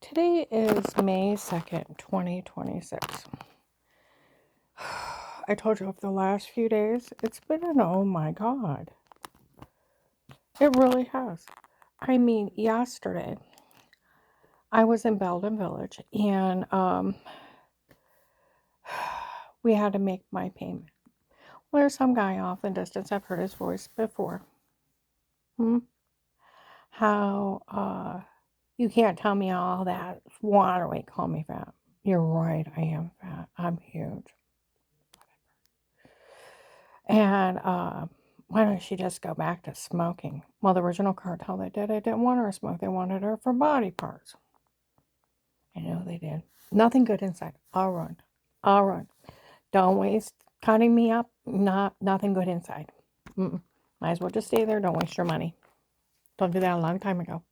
Today is May 2nd, 2026. I told you over the last few days, it's been an oh my god. It really has. I mean, yesterday, I was in Belden Village and we had to make my payment. Well, there's some guy off in the distance. I've heard his voice before. How you can't tell me all that. Water, wait, call me fat. You're right, I am fat. I'm huge. And why don't she just go back to smoking? Well, the original cartel they didn't want her to smoke. They wanted her for body parts. I know they did. Nothing good inside. I'll run. I'll run. Don't waste cutting me up. Nothing good inside. Might as well just stay there. Don't waste your money. Don't do that a long time ago.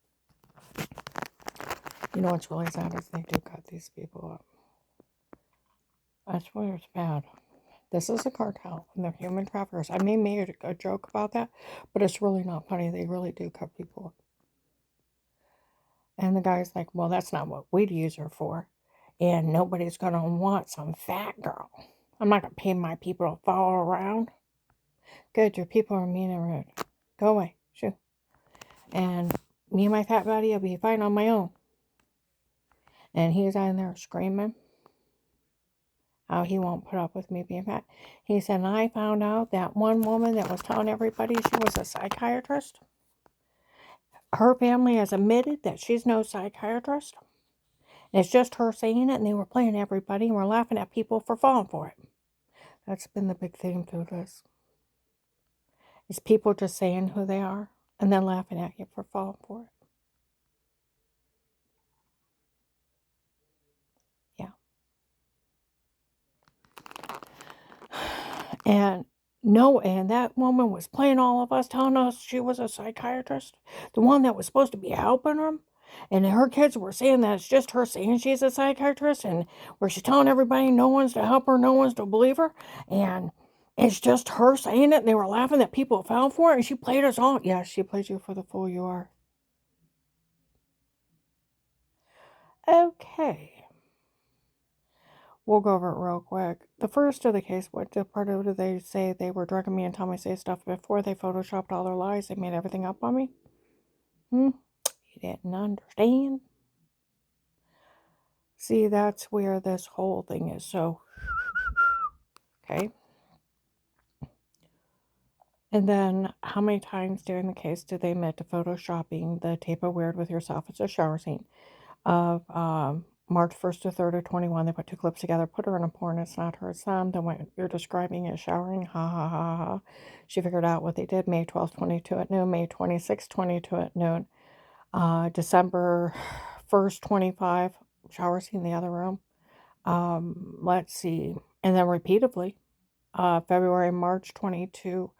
You know what's really sad is they do cut these people up. That's where it's bad. This is a cartel and they're human traffickers. I may make a joke about that, but it's really not funny. They really do cut people up. And the guy's like, well, that's not what we'd use her for. And nobody's going to want some fat girl. I'm not going to pay my people to follow around. Good, your people are mean and rude. Go away. Shoo. And me and my fat buddy will be fine on my own. And he's on there screaming how he won't put up with me being fat. He said, and I found out that one woman that was telling everybody she was a psychiatrist, her family has admitted that she's no psychiatrist. It's just her saying it, and they were playing everybody, and we're laughing at people for falling for it. That's been the big theme through this. Is people just saying who they are, and then laughing at you for falling for it. Yeah. And that woman was playing all of us, telling us she was a psychiatrist. The one that was supposed to be helping them. And her kids were saying that it's just her saying she's a psychiatrist, and where she's telling everybody no one's to help her, no one's to believe her, and it's just her saying it, and they were laughing that people fell for it, and she played us all. Yes, she played you for the fool you are. Okay. We'll go over it real quick. The first of the case, what part of it they say they were drugging me and telling me to say stuff before they photoshopped all their lies? They made everything up on me? You didn't understand? See, that's where this whole thing is. So, okay. And then, how many times during the case did they admit to photoshopping the tape of Weird with Yourself? It's a shower scene of March 1st to 3rd of 21. They put two clips together, put her in a porn. It's not her, it's them. Then what you're describing is showering. Ha ha ha ha. She figured out what they did. May 12th, 22 at noon. May 26th, 22 at noon. December 1st, 25. Shower scene in the other room. Let's see. And then repeatedly. February, March 22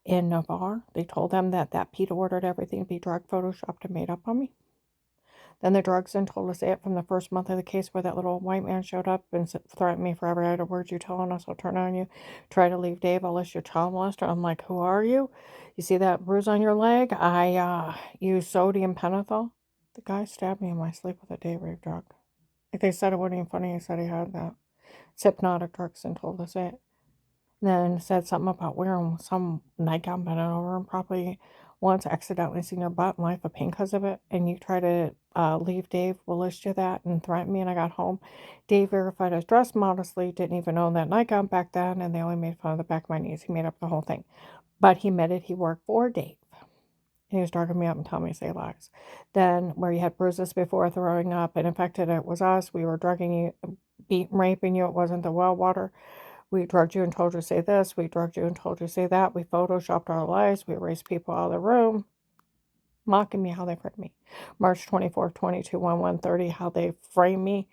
in Navarre. They told them that Pete ordered everything to be drug photoshopped and made up on me. Then the drugs then told us it from the first month of the case where that little white man showed up and threatened me for every other word you telling us. I'll turn on you. Try to leave Dave. I'll list your child molester. I'm like, who are you? You see that bruise on your leg? I use sodium pentothal. The guy stabbed me in my sleep with a day rape drug. Like they said it wasn't even funny. He said he had that. It's hypnotic drugs and told us it. Then said something about wearing some nightgown bending over and probably once accidentally seen your butt and life of pain because of it. And you try to leave Dave, will list you that and threaten me. And I got home. Dave verified I was dressed modestly, didn't even own that nightgown back then. And they only made fun of the back of my knees. He made up the whole thing. But he admitted he worked for Dave. And he was drugging me up and telling me to say lies. Then where you had bruises before throwing up and infected, it was us. We were drugging you, raping you. It wasn't the well water. We drugged you and told you to say this. We drugged you and told you to say that. We photoshopped our lives. We erased people out of the room. Mocking me how they framed me. March 24th, 22, 1/30, how they framed me.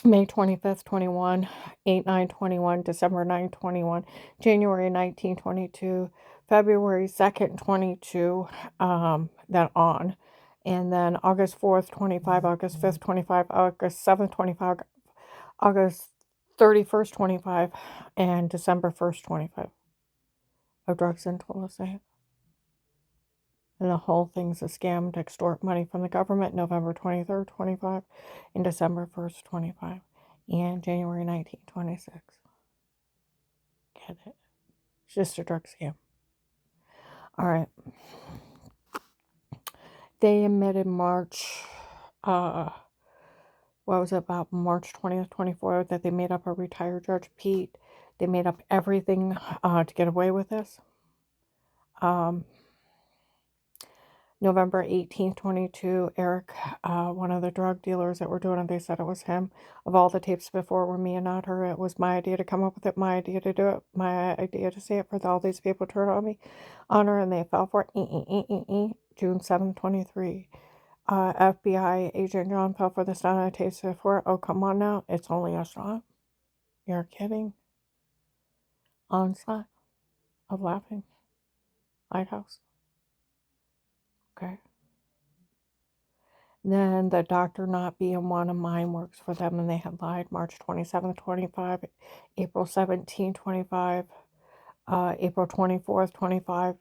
May 25th, 21, 8/9, 21, December 9, 21, January 19, 22, February 2nd, 22, then on. And then August 4th, 25, August 5th, 25, August 7th, 25, August 31st, 25, and December 1st, 25 of drugs and told us that. And the whole thing's a scam to extort money from the government, November 23rd, 25, and December 1st, 25, and January 1926. Get it? It's just a drug scam. All right. They admitted March, what was it, about March 20th, 24th, that they made up a retired Judge Pete. They made up everything to get away with this. November 18th, 22, Eric, one of the drug dealers that were doing it, they said it was him. Of all the tapes before were me and not her. It was my idea to come up with it, my idea to do it, my idea to say it for all these people to turn on her, and they fell for it. June 7th, 23. FBI agent John fell for this on a tape before. Oh, come on now. It's only a shot. You're kidding. Onslaught of laughing. Lighthouse. Okay. Then the doctor not being one of mine works for them, and they had lied. March 27th, 25, April 17th, 25, April 24th, 25,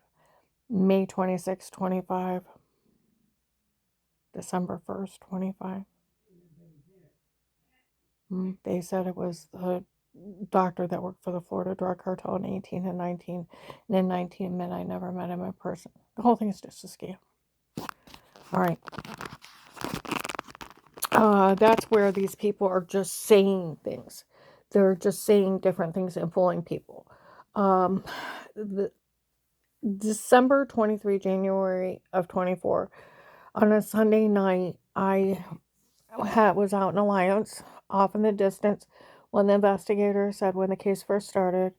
May 26th, 25, December 1st, 25. They said it was the doctor that worked for the Florida drug cartel in 18 and 19, and in 19 meant I never met him in person. The whole thing is just a scam. All right. That's where these people are just saying things. They're just saying different things and fooling people. The December 23, January of 24, on a Sunday night, I was out in Alliance, off in the distance, when the investigator said when the case first started,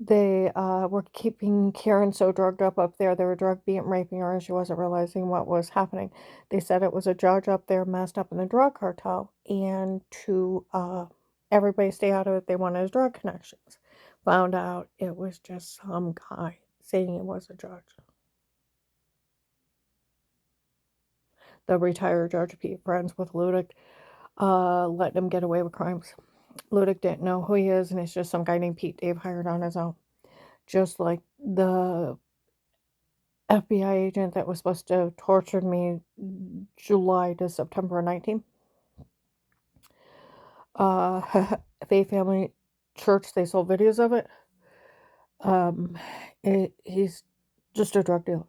they were keeping Karen so drugged up there. They were drug beating, raping her, and she wasn't realizing what was happening. They said it was a judge up there messed up in the drug cartel, and to everybody stay out of it, they wanted his drug connections. Found out it was just some guy saying it was a judge. The retired Judge Pete, friends with Ludick, letting him get away with crimes. Ludick didn't know who he is, and it's just some guy named Pete Dave hired on his own. Just like the FBI agent that was supposed to have tortured me July to September 19th. Faith Family Church, they sold videos of it. He's just a drug dealer.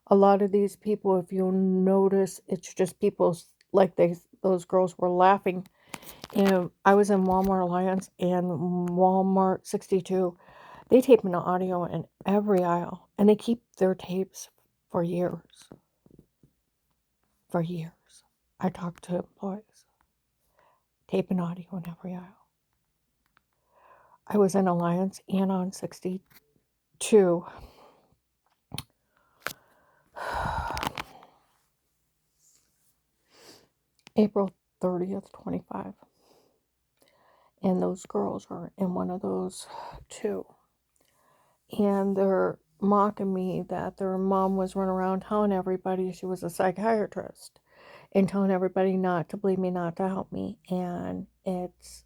A lot of these people, if you'll notice, it's just people like those girls were laughing. And I was in Walmart Alliance and Walmart 62. They tape an audio in every aisle, and they keep their tapes for years. For years. I talked to employees. Tape and audio in every aisle. I was in Alliance and on 62. April 30th, 25. And those girls are in one of those too. And they're mocking me that their mom was running around telling everybody she was a psychiatrist and telling everybody not to believe me, not to help me. And it's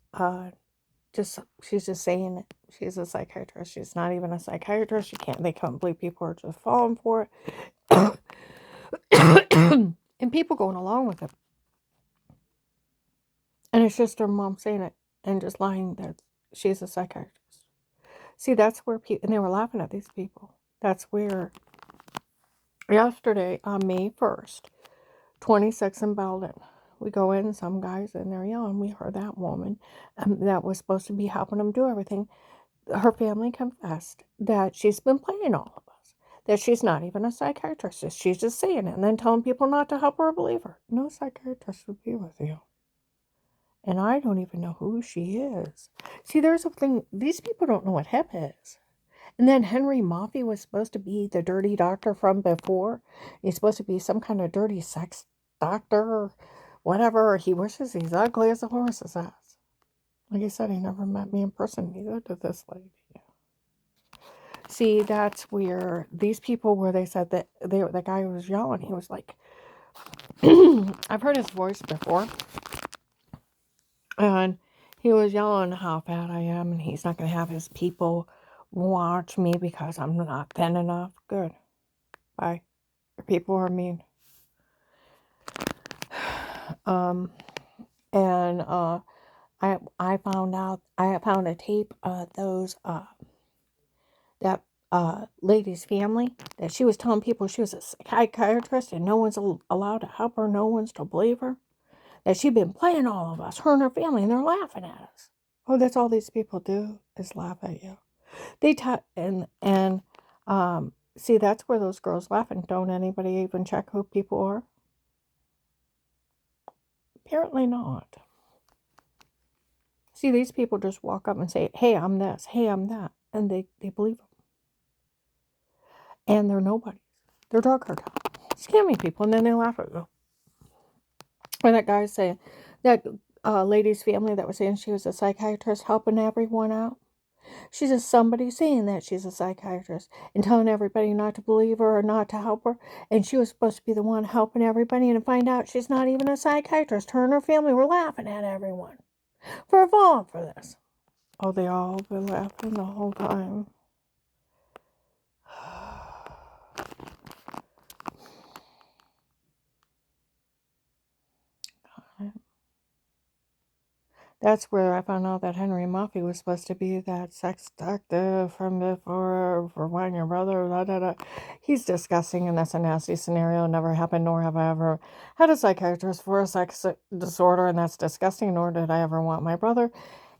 she's just saying it. She's a psychiatrist. She's not even a psychiatrist. They can't believe people are just falling for it. And people going along with it. And it's just her mom saying it and just lying that she's a psychiatrist. See, that's where people, and they were laughing at these people. That's where, yesterday on May 1st, 26 in Belden, we go in, some guys in there yelling. We heard that woman that was supposed to be helping them do everything. Her family confessed that she's been playing all of us, that she's not even a psychiatrist. She's just saying it and then telling people not to help her or believe her. No psychiatrist would be with you. And I don't even know who she is. See, there's a thing, these people don't know what HIP is. And then Henry Moffey was supposed to be the dirty doctor from before. He's supposed to be some kind of dirty sex doctor or whatever. He wishes he's ugly as a horse's ass. Like I said, he never met me in person, neither did this lady. See, that's where these people, where they said that the guy who was yelling, he was like, I've heard his voice before. And he was yelling how fat I am, and he's not going to have his people watch me because I'm not thin enough. Good. by people who are mean. And I found a tape of those that lady's family, that she was telling people she was a psychiatrist and no one's allowed to help her, no one's to believe her, that she'd been playing all of us, her and her family, and they're laughing at us. Oh, that's all these people do is laugh at you. They see, that's where those girls laugh, and don't anybody even check who people are? Apparently not. See, these people just walk up and say, hey, I'm this, hey, I'm that, and they believe them. And they're nobodies. They're drug cartel. Scamming people, and then they laugh at you. Or that guy saying, that lady's family that was saying she was a psychiatrist helping everyone out. She's just somebody saying that she's a psychiatrist and telling everybody not to believe her or not to help her. And she was supposed to be the one helping everybody, and to find out she's not even a psychiatrist. Her and her family were laughing at everyone for falling for this. Oh, they all been laughing the whole time. That's where I found out that Henry Murphy was supposed to be that sex doctor from before, for when your brother, da da da. He's disgusting, and that's a nasty scenario. Never happened, nor have I ever had a psychiatrist for a sex disorder, and that's disgusting, nor did I ever want my brother.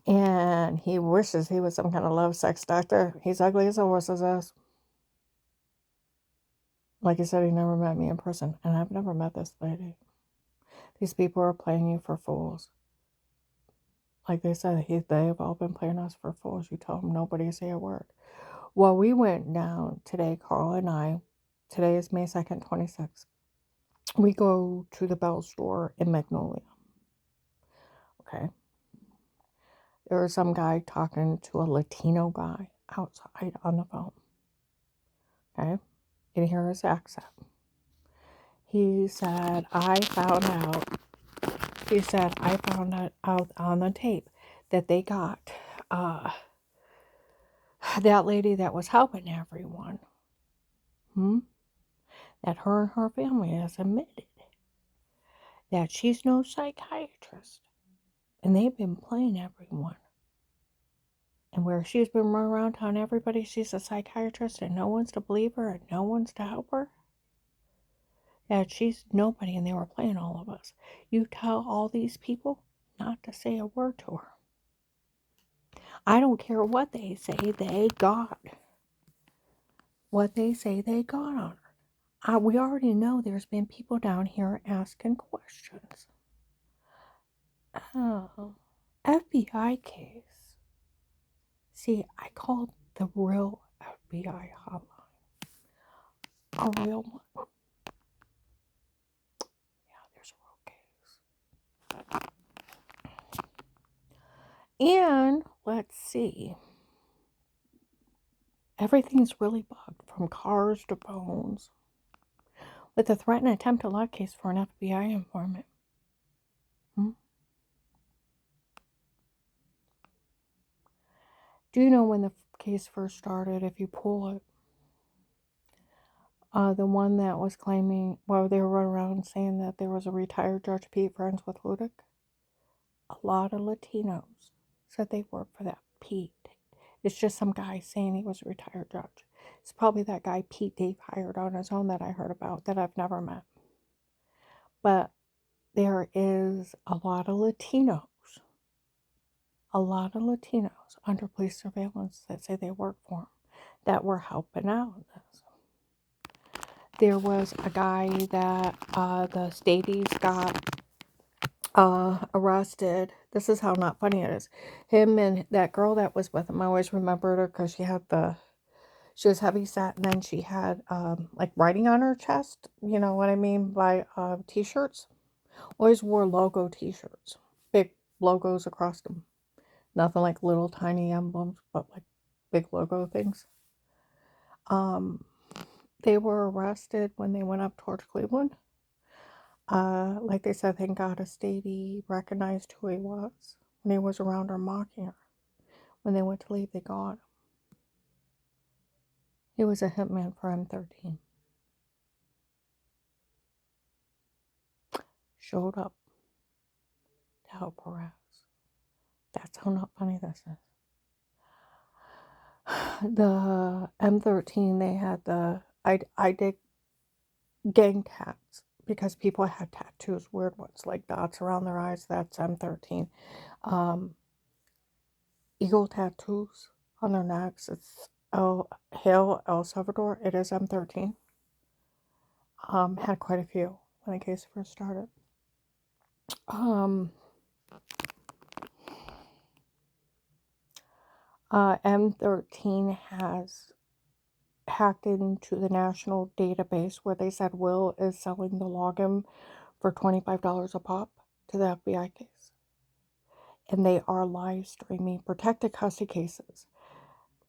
And he wishes he was some kind of love sex doctor. He's ugly as a horse's ass. Like he said, he never met me in person, and I've never met this lady. These people are playing you for fools. Like they said, they've all been playing us for fools. You tell them nobody say a word. Well, we went down today, Carl and I. Today is May 2nd, 26th. We go to the Bell store in Magnolia. Okay. There was some guy talking to a Latino guy outside on the phone. Okay. You can hear his accent. He said, I found out on the tape that they got that lady that was helping everyone. That her and her family has admitted that she's no psychiatrist. And they've been playing everyone. And where she's been running around telling everybody she's a psychiatrist and no one's to believe her and no one's to help her. That she's nobody, and they were playing all of us. You tell all these people not to say a word to her. I don't care what they say, they got. What they say they got on her. We already know there's been people down here asking questions. Oh, FBI case. See, I called the real FBI hotline. A real one. Yeah, there's a real case. And let's see. Everything's really bugged, from cars to phones, with a threat and attempt to lock case for an FBI informant. Do you know when the case first started, if you pull it? The one that was claiming, well, they were running around saying that there was a retired Judge Pete friends with Ludick. A lot of Latinos said they worked for that Pete. It's just some guy saying he was a retired judge. It's probably that guy Pete Dave hired on his own that I heard about, that I've never met. But there is a lot of Latinos under police surveillance that say they work for him, that were helping out in this. There was a guy that the Stadies got arrested. This is how not funny it is. Him and that girl that was with him, I always remembered her because she was heavy set, and then she had like writing on her chest. You know what I mean by t-shirts. Always wore logo t-shirts, big logos across them. Nothing like little tiny emblems, but like big logo things. They were arrested when they went up towards Cleveland. Like they said, thank God a Stady recognized who he was when he was around her mocking her. When they went to leave, they got him. He was a hitman for M13. showed up to help harass. That's how not funny this is. The M13, they had I did gang tats because people had tattoos, weird ones like dots around their eyes. That's M13. Um, Eagle tattoos on their necks. It's Hail El Salvador. It is M13. Had quite a few when the case first started. M13 has hacked into the national database where they said Will is selling the login for $25 a pop to the FBI case. And they are live streaming protected custody cases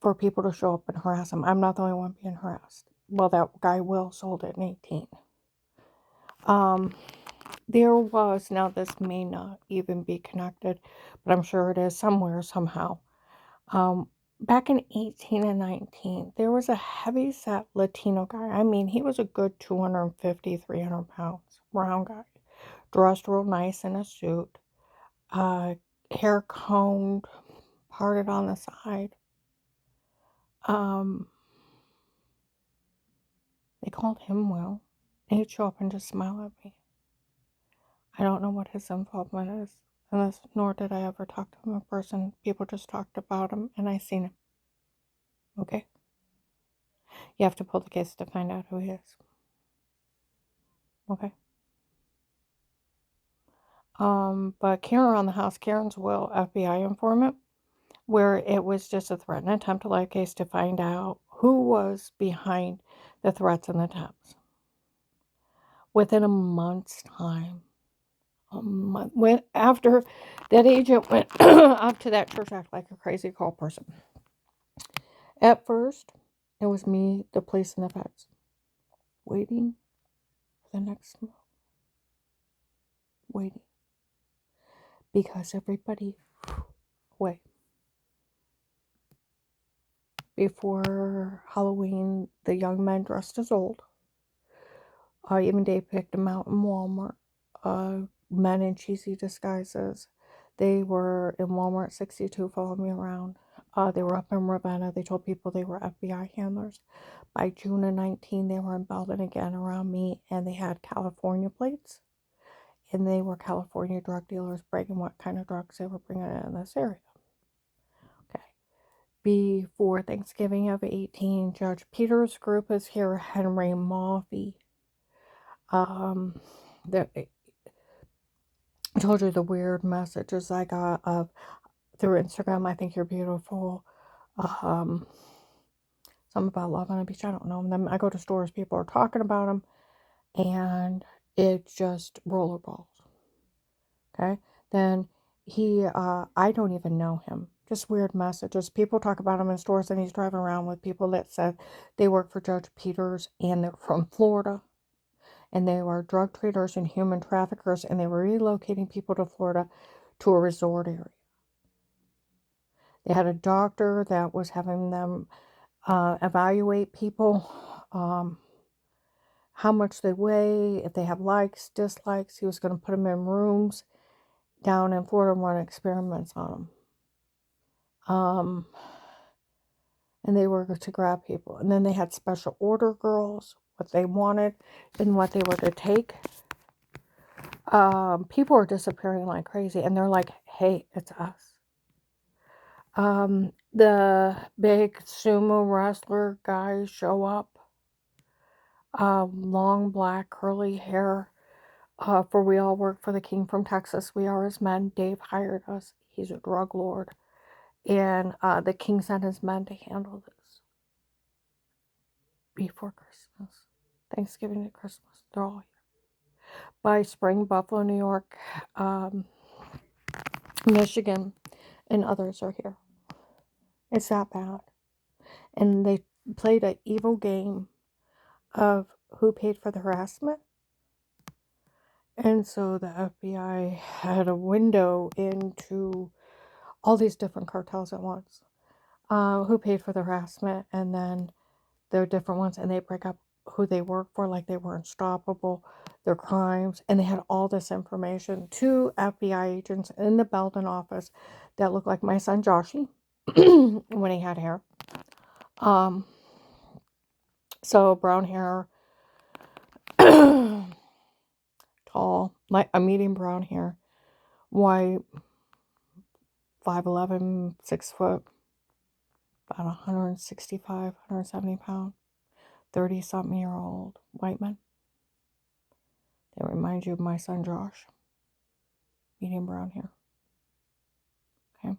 for people to show up and harass them. I'm not the only one being harassed. Well, that guy Will sold it in 18. There was, now this may not even be connected, but I'm sure it is somewhere, somehow. Back in 18 and 19, there was a heavy-set Latino guy. I mean, he was a good 250, 300 pounds, brown guy. Dressed real nice in a suit. Hair combed, parted on the side. They called him Will. And he'd show up and just smile at me. I don't know what his involvement is. Nor did I ever talk to him in person. People just talked about him, and I seen him. Okay? You have to pull the case to find out who he is. Okay? But Karen around the house, Karen's Will, FBI informant, where it was just a threat and attempt to live case to find out who was behind the threats and attempts. Within a month's time, after that agent went up to that church, act like a crazy call person. At first, it was me, the police, and the feds waiting for the next move. Waiting. Because everybody, wait. Before Halloween, the young men dressed as old. Even Dave picked them out in Walmart. Men in cheesy disguises. They were in Walmart 62 following me around. They were up in Ravenna. They told people they were FBI handlers. By June of 19, they were in Belden again around me, and they had California plates. And they were California drug dealers bragging what kind of drugs they were bringing in this area. Okay. Before Thanksgiving of 18, Judge Peters' group is here, Henry Maffey. I told you the weird messages I got through Instagram. I think you're beautiful. Something about love on a beach. I don't know them. I go to stores, people are talking about them, and it's just rollerballs. Okay. Then I don't even know him. Just weird messages. People talk about him in stores, and he's driving around with people that said they work for Judge Peters and they're from Florida. And they were drug traders and human traffickers, and they were relocating people to Florida to a resort area. They had a doctor that was having them evaluate people, how much they weigh, if they have likes, dislikes. He was going to put them in rooms down in Florida and run experiments on them. And they were to grab people. And then they had special order girls, what they wanted and what they were to take. People are disappearing like crazy, and they're like, hey, it's us. The big sumo wrestler guys show up. Long black curly hair. For we all work for the king from Texas. We are his men. Dave hired us. He's a drug lord. And the king sent his men to handle this. Before Christmas. Thanksgiving to Christmas. They're all here. By spring, Buffalo, New York, Michigan, and others are here. It's that bad. And they played an evil game of who paid for the harassment. And so the FBI had a window into all these different cartels at once. Who paid for the harassment, and then there are different ones, and they break up who they work for, like they were Unstoppable. their crimes, and they had all this information. 2 FBI agents in the Belden office that looked like my son Joshy when he had hair. So brown hair, tall, like a medium brown hair, white, 5'11", 6 foot, about 165, 170 pound, 30-something-year-old white man. They remind you of my son Josh. Medium brown hair. Okay.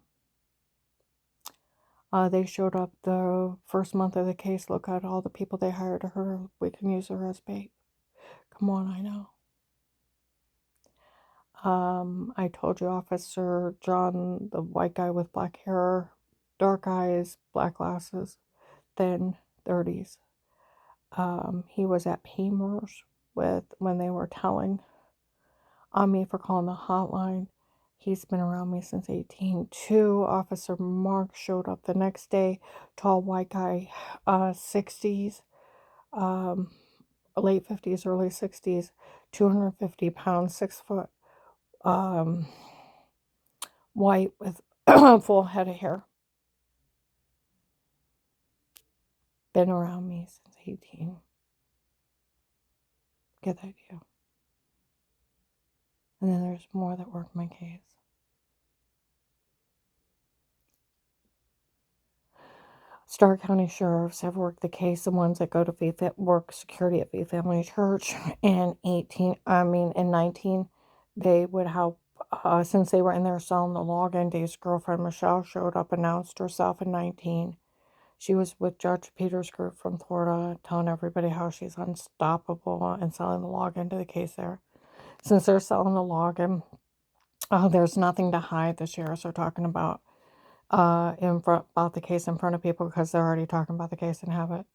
They showed up the first month of the case. Look at all the people they hired to her. We can use her as bait. Come on, I know. I told you Officer John, the white guy with black hair, dark eyes, black glasses, thin, 30s. He was at Paymer's when they were telling on me for calling the hotline. He's been around me since 18. Officer Mark showed up the next day. Tall white guy, 60s, late 50s, early 60s, 250 pounds, 6 foot, white with full head of hair. Been around me since 18. Get the idea. And then there's more that work my case. Starr County sheriffs have worked the case. The ones that go to work security at Faith Family Church. In 19, they would help. Since they were in there selling the login, Dave's girlfriend Michelle showed up, announced herself in 19. She was with Judge Peters' group from Florida, telling everybody how she's unstoppable and selling the login to the case there. Since they're selling the login, there's nothing to hide. The sheriffs are talking about about the case in front of people because they're already talking about the case and have it.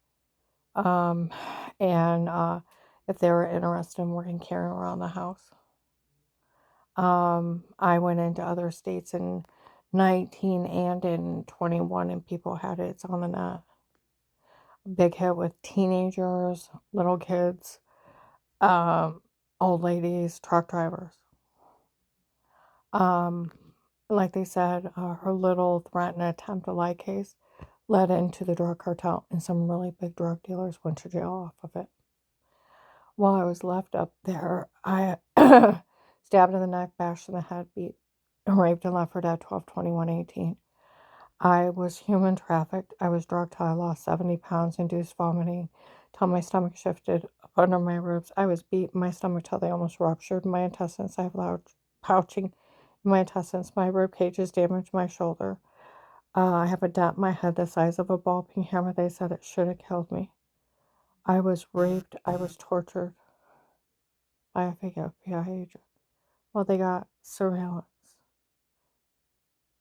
And if they were interested in working carrying around the house. I went into other states in 19 and in 21 and people had it. It's on the net. Big hit with teenagers, little kids, old ladies, truck drivers. Like they said, her little threat and attempt to lie case led into the drug cartel, and some really big drug dealers went to jail off of it. While I was left up there, I stabbed in the neck, bashed in the head, beat, raped, and left for dead 12/21/18. I was human trafficked. I was drugged till I lost 70 pounds, induced vomiting, till my stomach shifted up under my ribs. I was beat in my stomach till they almost ruptured my intestines. I have loud pouching in my intestines. My rib cage is damaged, my shoulder. I have a dent in my head the size of a ball peen hammer. They said it should have killed me. I was raped. I was tortured by a fake FBI agent. Well, they got surveillance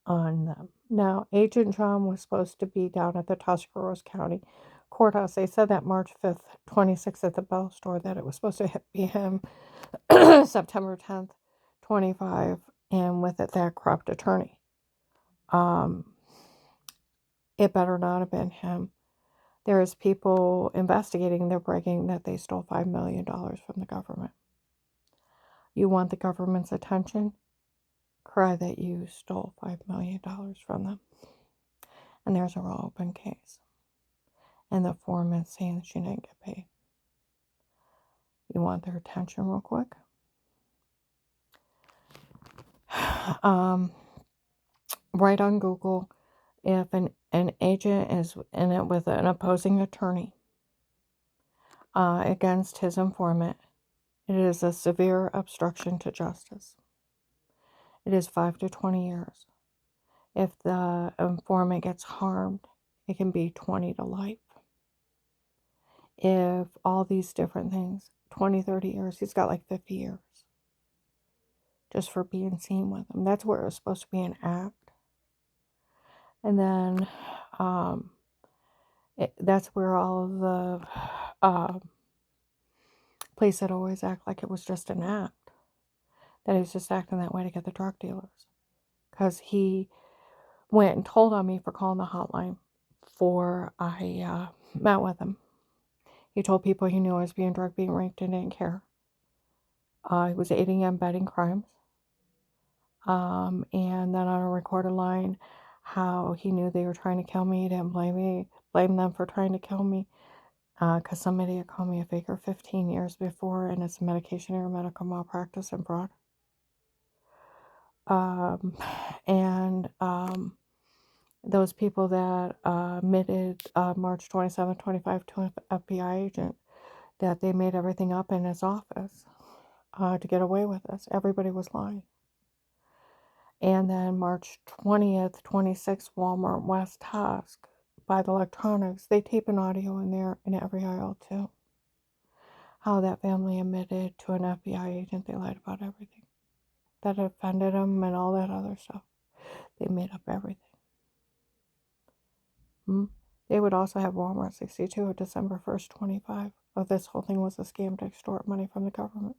on them. Now, Agent John was supposed to be down at the Tuscarawas County Courthouse. They said that March 5th, 26th at the Bell Store that it was supposed to be him September 10th, 25, and with it that corrupt attorney. It better not have been him. There's people investigating. They're bragging that they stole $5 million from the government. You want the government's attention? Cry that you stole $5 million from them. And there's a real open case. And the foreman saying that she didn't get paid. You want their attention real quick? Write on Google if an agent is in it with an opposing attorney against his informant. It is a severe obstruction to justice. It is 5 to 20 years. If the informant gets harmed, it can be 20 to life. If all these different things, 20, 30 years, he's got like 50 years just for being seen with him. That's where it was supposed to be an act. And then that's where all of the police had always act like it was just an act. That he was just acting that way to get the drug dealers. Because he went and told on me for calling the hotline before I met with him. He told people he knew I was being drugged, being raped, and didn't care. He was aiding and abetting crimes. And then on a recorded line, how he knew they were trying to kill me. He didn't blame them for trying to kill me. Because some idiot called me a faker 15 years before, and it's medication error, medical malpractice, and fraud. And those people that admitted March 27, 25 to an FBI agent that they made everything up in his office to get away with this. Everybody was lying. And then March 20th, 26th, Walmart West Tusk, by the electronics, they tape an audio in there in every aisle too. How that family admitted to an FBI agent they lied about everything. That offended them and all that other stuff. They made up everything. They would also have Walmart 62 of December 1st, 25. Of this whole thing was a scam to extort money from the government.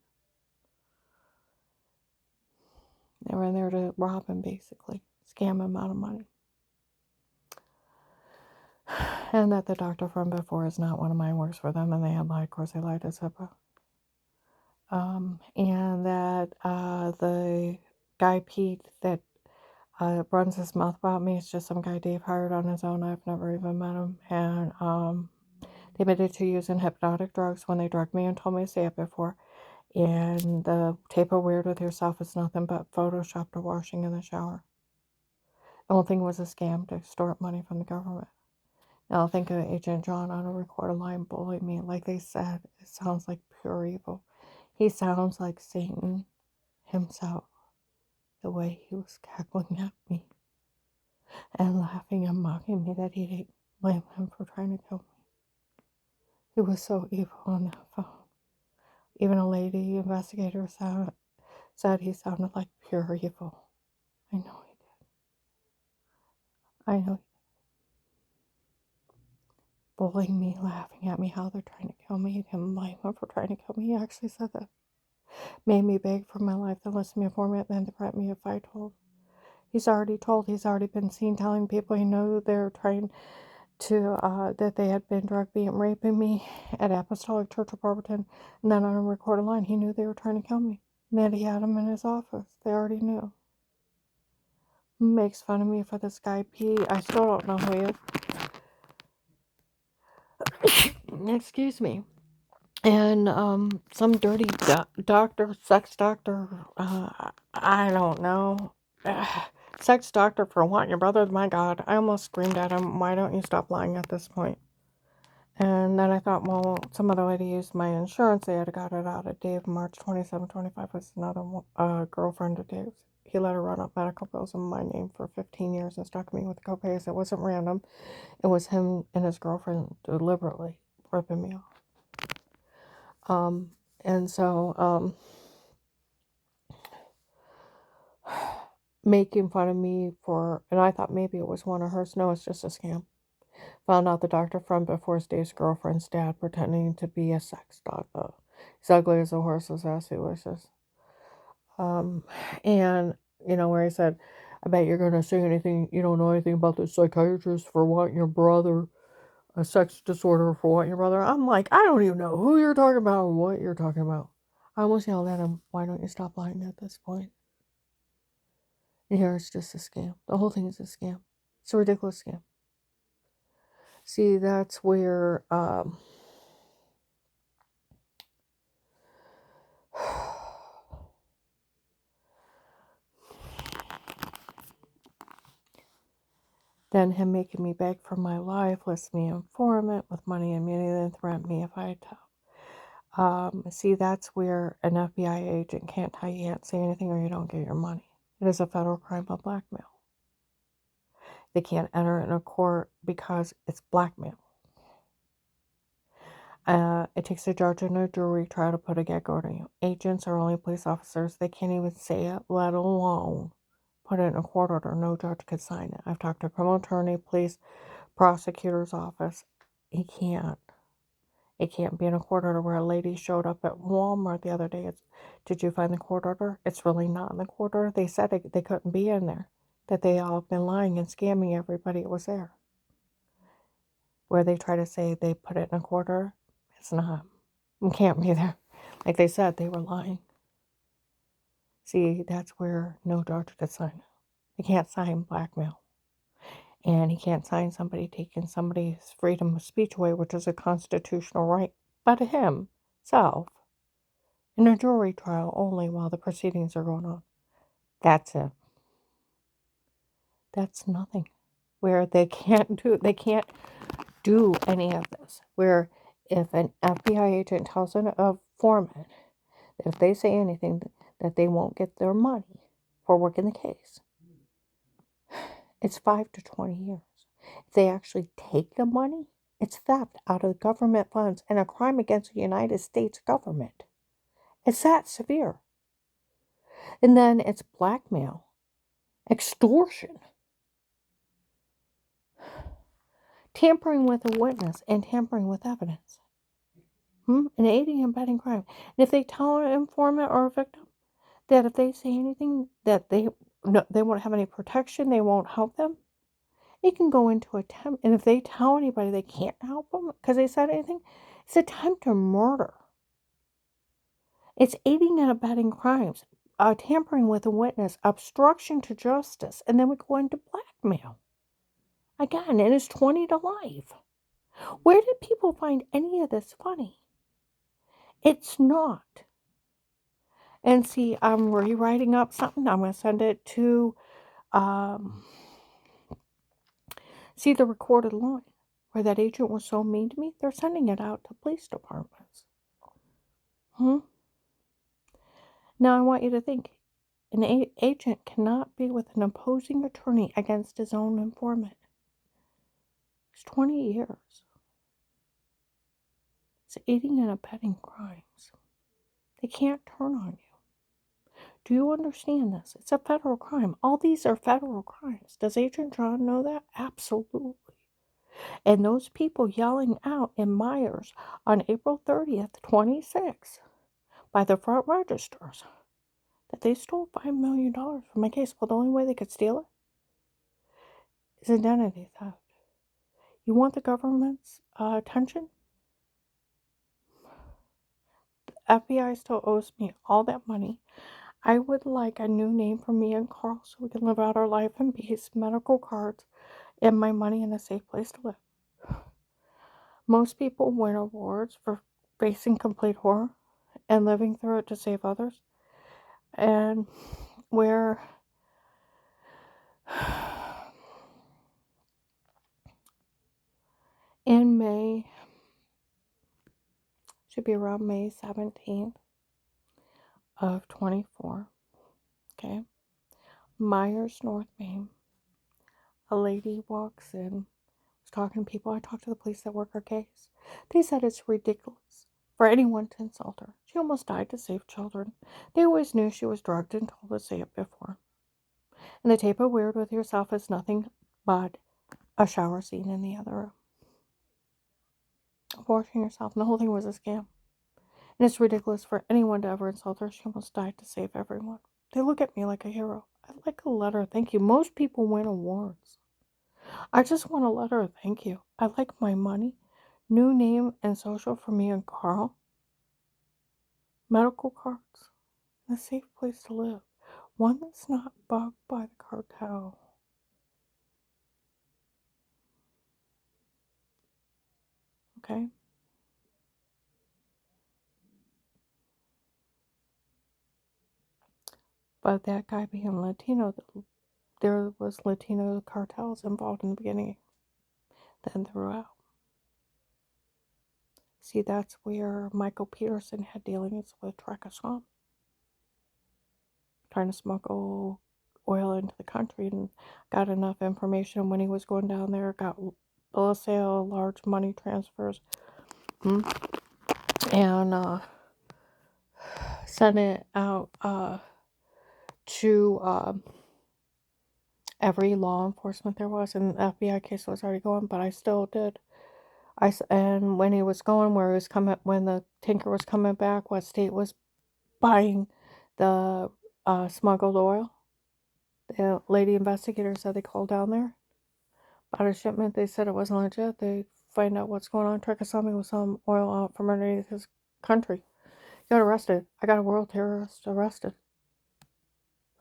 They were in there to rob him, basically. Scam him out of money. And that the doctor from before is not one of mine, works for them, and they had lied. Of course, they lied to HIPAA. And that the guy Pete that runs his mouth about me is just some guy Dave hired on his own. I've never even met him. And they admitted to using hypnotic drugs when they drugged me and told me to say it before. And the tape of Weird with Yourself is nothing but photoshopped or washing in the shower. The whole thing was a scam to extort money from the government. Now think of Agent John on a recorded line bullying me. Like they said, it sounds like pure evil. He sounds like Satan himself. The way he was cackling at me and laughing and mocking me that he didn't blame him for trying to kill me. He was so evil on that phone. Even a lady investigator said he sounded like pure evil. I know he did. I know he did. Bullying me, laughing at me, how they're trying to kill me. He didn't blame him for trying to kill me. He actually said that. Made me beg for my life, then listed me a informant, then threatened me if I told. He's already told. He's already been seen telling people he knew they're trying to, that they had been drug beating, raping me at Apostolic Church of Barberton. And then on a recorded line, he knew they were trying to kill me. And that he had him in his office. They already knew. Makes fun of me for this guy, P. I still don't know who he is. Excuse me. And some dirty doctor, sex doctor, I don't know. Sex doctor for wanting your brother. My God, I almost screamed at him. Why don't you stop lying at this point? And then I thought, well, some other lady used my insurance. They had got it out of Dave. March 27, 25 was another girlfriend of Dave's. He let her run up medical bills in my name for 15 years and stuck me with copays. It wasn't random. It was him and his girlfriend deliberately ripping me off. And so, making fun of me for, and I thought maybe it was one of hers. No, it's just a scam. Found out the doctor from before's Dave's girlfriend's dad pretending to be a sex doctor. He's ugly as a horse's ass he wishes. And, where he said, I bet you're going to say anything, you don't know anything about the psychiatrist for wanting your brother, a sex disorder for wanting your brother. I'm like, I don't even know who you're talking about or what you're talking about. I almost yelled at him, why don't you stop lying at this point? And here it's just a scam. The whole thing is a scam. It's a ridiculous scam. See, that's where, then him making me beg for my life, list me informant with money and immunity, then threaten me if I tell. See, that's where an FBI agent can't tell you can't say anything or you don't get your money. It is a federal crime of blackmail. They can't enter it in a court because it's blackmail. It takes a judge and a jury try to put a gag order on you. Agents are only police officers. They can't even say it, let alone put it in a court order. No judge could sign it. I've talked to a criminal attorney, police, prosecutor's office. He can't. It can't be in a court order where a lady showed up at Walmart the other day. Did you find the court order? It's really not in the court order. They said they couldn't be in there. That they all have been lying and scamming everybody that was there. Where they try to say they put it in a court order, it's not. It can't be there. Like they said, they were lying. See, that's where no judge could sign. They can't sign blackmail. And he can't sign somebody taking somebody's freedom of speech away, which is a constitutional right, but himself, in a jury trial only while the proceedings are going on. That's it. That's nothing. Where they can't do any of this. Where if an FBI agent tells a foreman that if they say anything that they won't get their money for working the case, it's 5 to 20 years. If they actually take the money, it's theft out of government funds and a crime against the United States government. It's that severe. And then it's blackmail, extortion, tampering with a witness, and tampering with evidence. And aiding and abetting crime. And if they tell an informant or a victim that if they say anything that they won't have any protection, they won't help them, it can go into attempt. And if they tell anybody they can't help them because they said anything, it's attempt to murder. It's aiding and abetting crimes, tampering with a witness, obstruction to justice, and then we go into blackmail. Again, it is 20 to life. Where did people find any of this funny? It's not. And see, I'm rewriting up something. I'm going to send it to, see the recorded line where that agent was so mean to me. They're sending it out to police departments. Now, I want you to think, an agent cannot be with an opposing attorney against his own informant. It's 20 years. It's aiding and abetting crimes. They can't turn on you. Do you understand this? It's a federal crime. All these are federal crimes. Does Agent John know that? Absolutely. And those people yelling out in Myers on April 30th, 26, by the front registers, that they stole $5 million from my case. Well, the only way they could steal it is identity theft. You want the government's attention? The FBI still owes me all that money. I would like a new name for me and Carl so we can live out our life in peace, medical cards, and my money in a safe place to live. Most people win awards for facing complete horror and living through it to save others. And where in May, should be around May 17th of 24, okay, Myers, North Main, a lady walks in, was talking to people. I talked to the police that work her case. They said it's ridiculous for anyone to insult her. She almost died to save children. They always knew she was drugged and told to say it before. And the tape of Weird with Yourself is nothing but a shower scene in the other room. Washing yourself, and the whole thing was a scam. And it's ridiculous for anyone to ever insult her. She almost died to save everyone. They look at me like a hero. I'd like a letter, thank you. Most people win awards. I just want a letter, thank you. I like my money, new name and social for me and Carl, medical cards, and a safe place to live. One that's not bugged by the cartel. Okay? But that guy being Latino, there was Latino cartels involved in the beginning, then throughout. See, that's where Michael Peterson had dealings with Trakasam, trying to smuggle oil into the country, and got enough information when he was going down there, got bill of sale, large money transfers, and sent it out to every law enforcement there was, and the FBI case was already going, but I still did. And when he was going, where he was coming, when the tanker was coming back, what state was buying the smuggled oil? The lady investigator said they called down there about a shipment. They said it wasn't legit. They find out what's going on. Trakasami was selling oil out from underneath his country. He got arrested. I got a world terrorist arrested.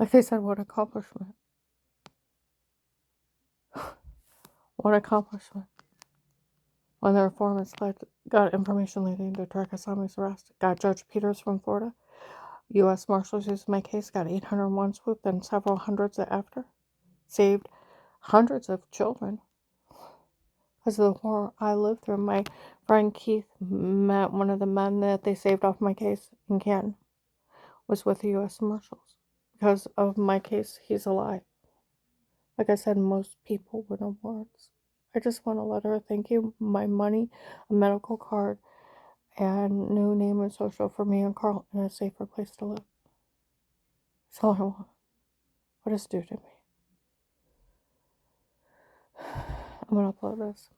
Like they said, what accomplishment? What accomplishment? When the informants got information leading to Tarek Asami's arrest, got Judge Peters from Florida, U.S. Marshals used my case, got 801 swoop, then several hundreds after, saved hundreds of children. Because of the war I lived through, my friend Keith met one of the men that they saved off my case in Canton, was with the U.S. Marshals. Because of my case, he's alive. Like I said, most people win awards. I just want to let her thank you. My money, a medical card, and new name and social for me and Carl, and a safer place to live. That's all I want. What is due to me? I'm gonna upload this.